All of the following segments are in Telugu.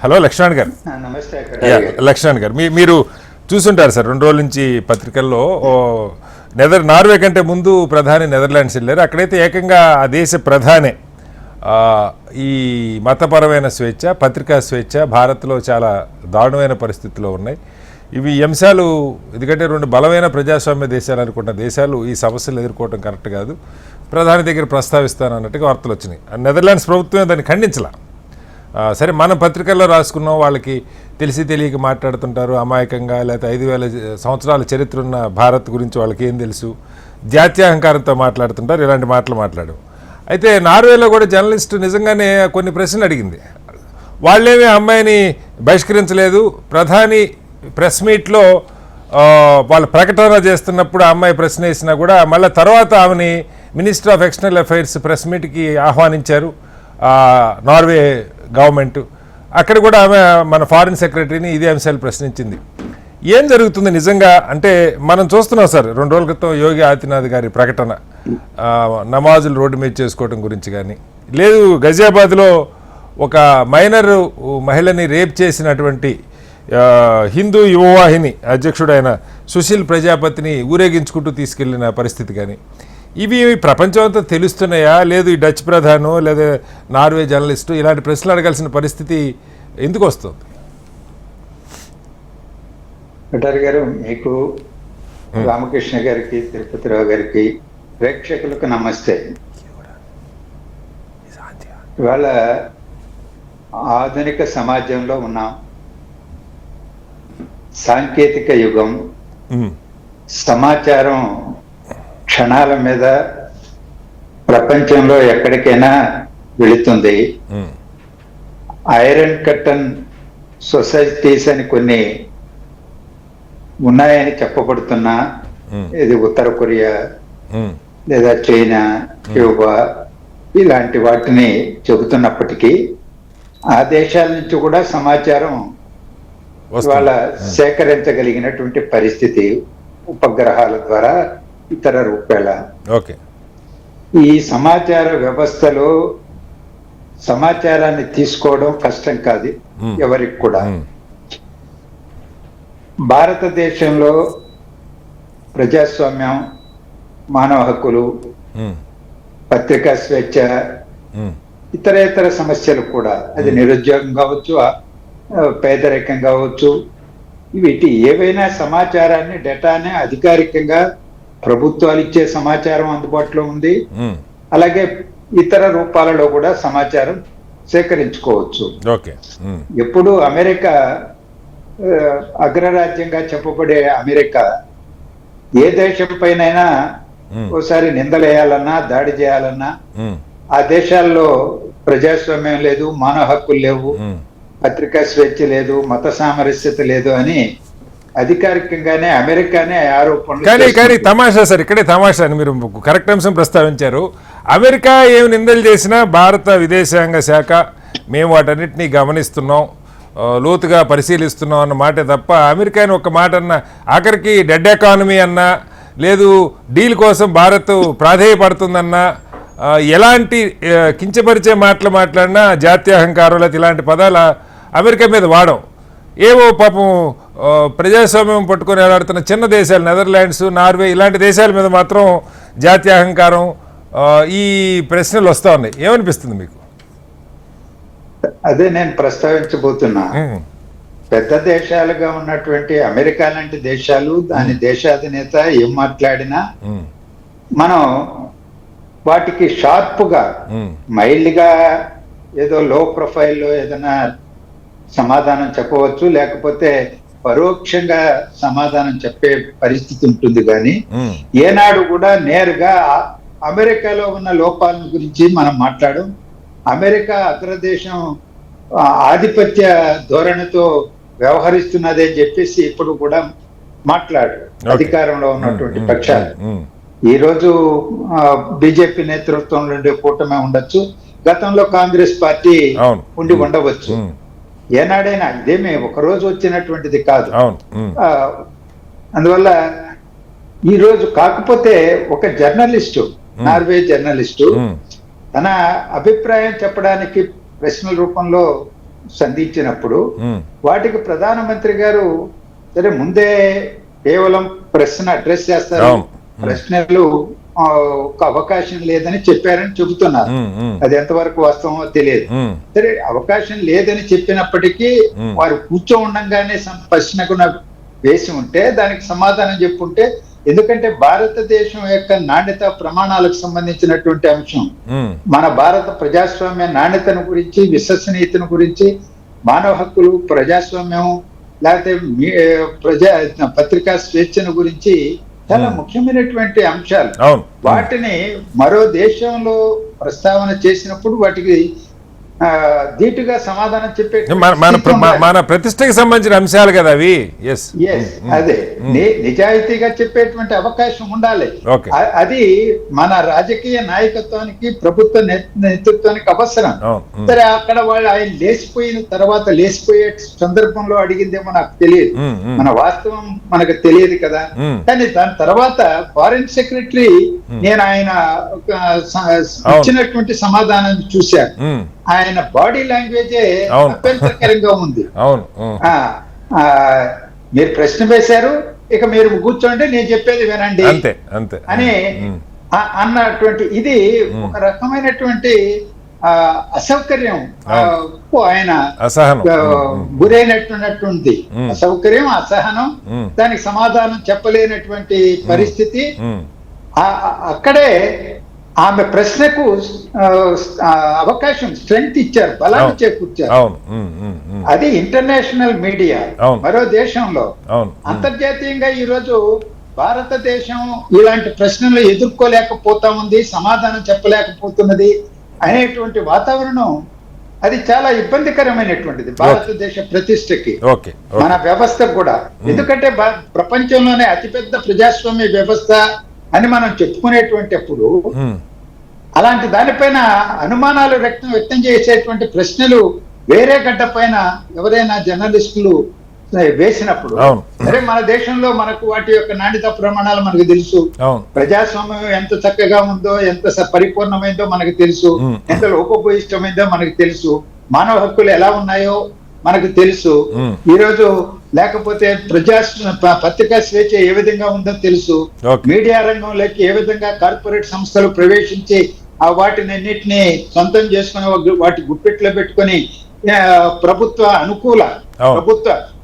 హలో లక్ష్మణ్ గారు. నమస్తే. లక్ష్మణ్ గారు, మీరు చూసుంటారు సార్ 2 రోజుల నుంచి పత్రికల్లో నార్వే కంటే ముందు ప్రధాని నెదర్లాండ్స్ వెళ్ళారు. అక్కడైతే ఏకంగా ఆ దేశ ప్రధానే ఈ మతపరమైన స్వేచ్ఛ, పత్రికా స్వేచ్ఛ భారత్లో చాలా దారుణమైన పరిస్థితుల్లో ఉన్నాయి. ఇవి అంశాలు ఎందుకంటే 2 బలమైన ప్రజాస్వామ్య దేశాలు అనుకున్న దేశాలు ఈ సమస్యలు ఎదుర్కోవడం కరెక్ట్ కాదు, ప్రధాని దగ్గర ప్రస్తావిస్తాను అన్నట్టుగా వార్తలు వచ్చినాయి. నెదర్లాండ్స్ ప్రభుత్వం దాన్ని ఖండించలా. సరే, మనం పత్రికల్లో రాసుకున్నాం, వాళ్ళకి తెలిసి తెలియక మాట్లాడుతుంటారు అమాయకంగా, లేకపోతే 5000 సంవత్సరాల చరిత్ర ఉన్న భారత్ గురించి వాళ్ళకి ఏం తెలుసు, జాత్యాహంకారంతో మాట్లాడుతుంటారు, ఇలాంటి మాటలు మాట్లాడు. అయితే నార్వేలో కూడా జర్నలిస్టు నిజంగానే కొన్ని ప్రశ్నలు అడిగింది. వాళ్ళేమీ అమ్మాయిని బహిష్కరించలేదు. ప్రధాని ప్రెస్ మీట్లో వాళ్ళు ప్రకటన చేస్తున్నప్పుడు ఆ అమ్మాయి ప్రశ్న వేసినా కూడా మళ్ళీ తర్వాత ఆమెని minister of external affairs press మీట్కి ఆహ్వానించారు నార్వే గవర్నమెంట్. అక్కడ కూడా ఆమె మన ఫారిన్ సెక్రటరీని ఇదే అంశాలు ప్రశ్నించింది. ఏం జరుగుతుంది నిజంగా అంటే మనం చూస్తున్నాం సార్. 2 రోజుల క్రితం యోగి ఆదిత్యనాథ్ గారి ప్రకటన నమాజులు రోడ్డు మీద చేసుకోవడం గురించి కానీ, లేదు గజియాబాద్లో ఒక మైనర్ మహిళని రేప్ చేసినటువంటి హిందూ యువవాహిని అధ్యక్షుడైన సుశీల్ ప్రజాపతిని ఊరేగించుకుంటూ తీసుకెళ్లిన పరిస్థితి కానీ, ఇవి ప్రపంచం అంతా తెలుస్తున్నాయా, లేదు ఈ డచ్ ప్రధాను లేదా నార్వే జర్నలిస్టు ఇలాంటి ప్రశ్నలు అడగాల్సిన పరిస్థితి ఎందుకు వస్తుంది? పటారి గారు, మీకు, రామకృష్ణ గారికి, తిరుపతిరావు గారికి, ప్రేక్షకులకు నమస్తే. ఇవాళ ఆధునిక సమాజంలో ఉన్నాం. సాంకేతిక యుగం, సమాచారం క్షణాల మీద ప్రపంచంలో ఎక్కడికైనా వెళుతుంది. ఐరన్ కర్టన్ సొసైటీస్ అని కొన్ని ఉన్నాయని చెప్పబడుతున్నా, ఇది ఉత్తర కొరియా లేదా చైనా, క్యూబా ఇలాంటి వాటిని చెబుతున్నప్పటికీ ఆ దేశాల నుంచి కూడా సమాచారం ఇవాళ సేకరించగలిగినటువంటి పరిస్థితి ఉపగ్రహాల ద్వారా, ఇతర రూపాల. ఈ సమాచార వ్యవస్థలో సమాచారాన్ని తీసుకోవడం కష్టం కాదు ఎవరికి కూడా. భారతదేశంలో ప్రజాస్వామ్యం, మానవ హక్కులు, పత్రికా స్వేచ్ఛ, ఇతర సమస్యలు కూడా, అది నిరుద్యోగం కావచ్చు, పేదరికం కావచ్చు, వీటి ఏవైనా సమాచారాన్ని, డేటాని అధికారికంగా ప్రభుత్వాలు ఇచ్చే సమాచారం అందుబాటులో ఉంది. అలాగే ఇతర రూపాలలో కూడా సమాచారం సేకరించుకోవచ్చు. ఎప్పుడు అమెరికా అగ్రరాజ్యంగా చెప్పబడే అమెరికా ఏ దేశం పైనైనా ఒకసారి నిందలేయాలన్నా, దాడి చేయాలన్నా, ఆ దేశాల్లో ప్రజాస్వామ్యం లేదు, మానవ హక్కులు లేవు, పత్రికా స్వేచ్ఛ లేదు, మత సామరస్యత లేదు అని అధికారికంగానే అమెరికానే ఆరోపణలు. కానీ తమాషా సార్, ఇక్కడే తమాషా అని మీరు కరెక్ట్ అంశం ప్రస్తావించారు. అమెరికా ఏమి నిందలు చేసినా భారత విదేశాంగ శాఖ మేము వాటన్నిటినీ గమనిస్తున్నాం, లోతుగా పరిశీలిస్తున్నాం అన్న మాటే తప్ప అమెరికాని ఒక మాట అన్న, ఆఖరికి డెడ్ ఎకానమీ అన్నా, లేదు డీల్ కోసం భారత్ ప్రాధేయపడుతుందన్నా, ఎలాంటి కించపరిచే మాటలు మాట్లాడినా జాత్యాహంకారం లేదా ఇలాంటి పదాలు అమెరికా మీద వాడం. ఏవో పాపం ప్రజాస్వామ్యం పట్టుకొని ఆడుతున్న చిన్న దేశాలు నెదర్లాండ్స్, నార్వే ఇలాంటి దేశాల మీద మాత్రం జాత్యాహంకారం, ఈ ప్రశ్నలు వస్తూ ఉన్నాయి. ఏమనిపిస్తుంది మీకు? అదే నేను ప్రస్తావించబోతున్నా. పెద్ద దేశాలుగా ఉన్నటువంటి అమెరికా లాంటి దేశాలు, దాని దేశాధినేత ఏం మాట్లాడినా మనం వాటికి షార్ప్గా, మైల్డ్గా, ఏదో లో ప్రొఫైల్లో ఏదైనా సమాధానం చెప్పవచ్చు, లేకపోతే పరోక్షంగా సమాధానం చెప్పే పరిస్థితి ఉంటుంది. కానీ ఏనాడు కూడా నేరుగా అమెరికాలో ఉన్న లోపాల గురించి మనం మాట్లాడడం. అమెరికా అగ్రదేశం ఆధిపత్య ధోరణితో వ్యవహరిస్తున్నదే అని చెప్పేసి ఇప్పుడు కూడా మాట్లాడు అధికారంలో ఉన్నటువంటి పక్షాలు. ఈ రోజు బీజేపీ నేతృత్వంలో ఉండే కూటమి ఉండొచ్చు, గతంలో కాంగ్రెస్ పార్టీ ఉండి ఉండవచ్చు. ఏనాడైనా ఇదేమే ఒకరోజు వచ్చినటువంటిది కాదు. అందువల్ల ఈ రోజు కాకపోతే ఒక జర్నలిస్టు, నార్వే జర్నలిస్టు తన అభిప్రాయం చెప్పడానికి ప్రశ్నల రూపంలో సంధించినప్పుడు ఉమ్, వాటికి ప్రధానమంత్రి గారు సరే ముందే కేవలం ప్రశ్న అడ్రస్ చేస్తారు, అవును. ప్రశ్నలు ఒక అవకాశం లేదని చెప్పారని చెబుతున్నారు. ఉమ్, ఉమ్, అది ఎంతవరకు వాస్తవమో తెలియదు. ఉమ్, సరే అవకాశం లేదని చెప్పినప్పటికీ వారు కూర్చో ఉండంగానే ప్రశ్నకు వేసి ఉంటే దానికి సమాధానం చెప్పుంటే, ఎందుకంటే భారతదేశం యొక్క నాణ్యత ప్రమాణాలకు సంబంధించినటువంటి అంశం, ఉమ్, మన భారత ప్రజాస్వామ్య నాణ్యతను గురించి, విశ్వసనీయతను గురించి, మానవ హక్కులు, ప్రజాస్వామ్యం, లేకపోతే పత్రికా స్వేచ్ఛను గురించి చాలా ముఖ్యమైనటువంటి అంశాలు. అవును. వాటిని మరో దేశంలో ప్రస్తావన చేసినప్పుడు వాటికి ధీటుగా సమాధానం చెప్పే మన ప్రతిష్టకి సంబంధించిన అంశాలు కదా అవి. ఎస్, అదే నిజాయితీగా చెప్పేటువంటి అవకాశం ఉండాలి. ఓకే. అది మన రాజకీయ నాయకత్వానికి, ప్రభుత్వ నేతృత్వానికి అవసరం. అవును. సరే అక్కడ వాళ్ళు ఆయన లేచిపోయిన తర్వాత, లేచిపోయే సందర్భంలో అడిగిందేమో నాకు తెలియదు, మన వాస్తవం మనకు తెలియదు కదా. కానీ దాని తర్వాత ఫారిన్ సెక్రటరీ నేను ఆయన ఇచ్చినటువంటి సమాధానాన్ని చూశాను. ఆయన బాడీ లాంగ్వేజే అభ్యంతరకరంగా ఉంది. మీరు ప్రశ్న వేశారు, ఇక మీరు కూర్చోండి, నేను చెప్పేది వినండి అని అన్నటువంటి ఇది ఒక రకమైనటువంటి అసౌకర్యం, ఆయన గురైనటువంటి అసౌకర్యం, అసహనం, దానికి సమాధానం చెప్పలేనటువంటి పరిస్థితి. అక్కడే ఆమె ప్రశ్నకు అవకాశం, స్ట్రెంగ్త్ ఇచ్చారు, బలాన్ని చేకూర్చారు. అది ఇంటర్నేషనల్ మీడియా. మరో దేశంలో అంతర్జాతీయంగా ఈరోజు భారతదేశం ఇలాంటి ప్రశ్నలు ఎదుర్కోలేకపోతా ఉంది, సమాధానం చెప్పలేకపోతున్నది అనేటువంటి వాతావరణం, అది చాలా ఇబ్బందికరమైనటువంటిది భారతదేశ ప్రతిష్టకి, మన వ్యవస్థకు కూడా. ఎందుకంటే ప్రపంచంలోనే అతిపెద్ద ప్రజాస్వామ్య వ్యవస్థ అని మనం చెప్పుకునేటువంటిప్పుడు అలాంటి దానిపైన అనుమానాలు వ్యక్తం చేసేటువంటి ప్రశ్నలు వేరే గడ్డ పైన ఎవరైనా జర్నలిస్టులు వేసినప్పుడు, సరే మన దేశంలో మనకు వాటి యొక్క నాణ్యత ప్రమాణాలు మనకు తెలుసు, ప్రజాస్వామ్యం ఎంత చక్కగా ఉందో, ఎంత పరిపూర్ణమైందో మనకు తెలుసు, ఎంత లోపభూయిష్టమైందో మనకు తెలుసు, మానవ హక్కులు ఎలా ఉన్నాయో మనకు తెలుసు, ఈరోజు లేకపోతే పత్రికా స్వేచ్ఛ ఏ విధంగా ఉందో తెలుసు, మీడియా రంగంలోకి ఏ విధంగా కార్పొరేట్ సంస్థలు ప్రవేశించి వాటినన్నిటిని సొంతం చేసుకుని వాటి గుప్పెట్లో పెట్టుకొని ప్రభుత్వ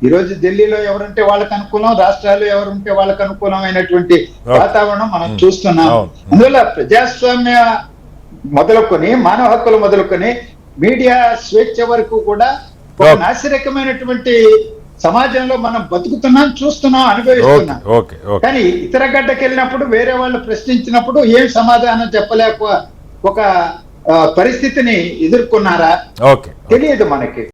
ఈరోజు ఢిల్లీలో ఎవరుంటే వాళ్ళకి అనుకూలం, రాష్ట్రాలు ఎవరుంటే వాళ్ళకి అనుకూలమైనటువంటి వాతావరణం మనం చూస్తున్నాం. అందువల్ల ప్రజాస్వామ్య మొదలుకొని, మానవ హక్కులు మొదలుకొని, మీడియా స్వేచ్ఛ వరకు కూడా ఒక నాసిరకమైనటువంటి సమాజంలో మనం బతుకుతున్నాం, చూస్తున్నాం, అనుభవిస్తున్నాం. కానీ ఇతర గడ్డకి వెళ్ళినప్పుడు, వేరే వాళ్ళు ప్రశ్నించినప్పుడు ఏం సమాధానం చెప్పలేక ఒక పరిస్థితిని ఎదుర్కొన్నారా తెలియదు మనకి.